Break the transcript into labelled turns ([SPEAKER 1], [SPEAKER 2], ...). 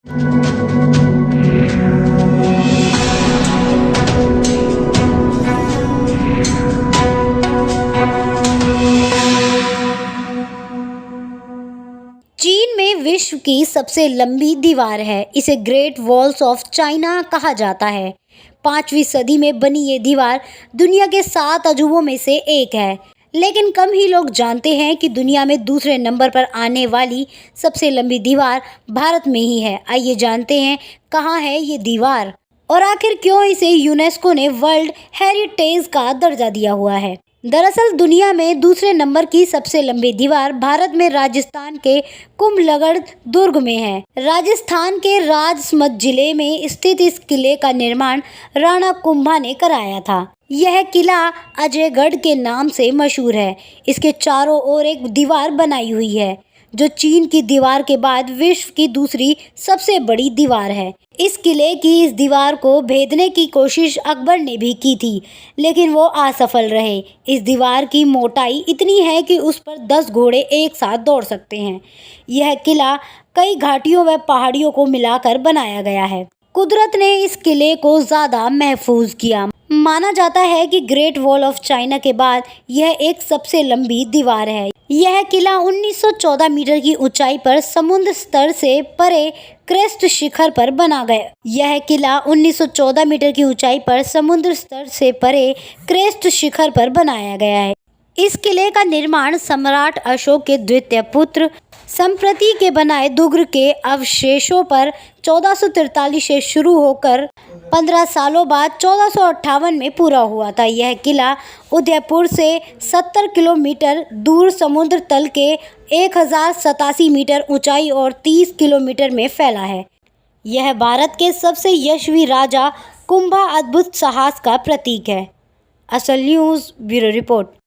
[SPEAKER 1] चीन में विश्व की सबसे लंबी दीवार है। इसे ग्रेट वॉल्स ऑफ चाइना कहा जाता है। 5वीं सदी में बनी ये दीवार दुनिया के 7 अजूबों में से एक है। लेकिन कम ही लोग जानते हैं कि दुनिया में दूसरे नंबर पर आने वाली सबसे लंबी दीवार भारत में ही है। आइए जानते हैं कहाँ है ये दीवार और आखिर क्यों इसे यूनेस्को ने वर्ल्ड हेरिटेज का दर्जा दिया हुआ है। दरअसल दुनिया में दूसरे नंबर की सबसे लंबी दीवार भारत में राजस्थान के कुंभलगढ़ दुर्ग में है। राजस्थान के राजसमंद जिले में स्थित इस किले का निर्माण राणा कुंभा ने कराया था। यह किला अजयगढ़ के नाम से मशहूर है। इसके चारों ओर एक दीवार बनाई हुई है जो चीन की दीवार के बाद विश्व की दूसरी सबसे बड़ी दीवार है। इस किले की इस दीवार को भेदने की कोशिश अकबर ने भी की थी, लेकिन वो असफल रहे। इस दीवार की मोटाई इतनी है कि उस पर 10 घोड़े एक साथ दौड़ सकते हैं। यह किला कई घाटियों व पहाड़ियों को मिलाकर बनाया गया है। कुदरत ने इस किले को ज़्यादा महफूज किया। माना जाता है कि ग्रेट वॉल ऑफ चाइना के बाद यह एक सबसे लंबी दीवार है। यह किला 1914 मीटर की ऊंचाई पर समुद्र स्तर से परे क्रेस्ट शिखर पर बना गया। यह किला 1914 मीटर की ऊंचाई पर समुद्र स्तर से परे क्रेस्ट शिखर पर बनाया गया है। इस किले का निर्माण सम्राट अशोक के द्वितीय पुत्र संप्रति के बनाए दुर्ग के अवशेषों पर 1443 से शुरू होकर 15 सालों बाद 1458 में पूरा हुआ था। यह किला उदयपुर से 70 किलोमीटर दूर समुद्र तल के 1087 मीटर ऊंचाई और 30 किलोमीटर में फैला है। यह भारत के सबसे यशस्वी राजा कुंभा अद्भुत साहस का प्रतीक है। असल न्यूज़ ब्यूरो रिपोर्ट।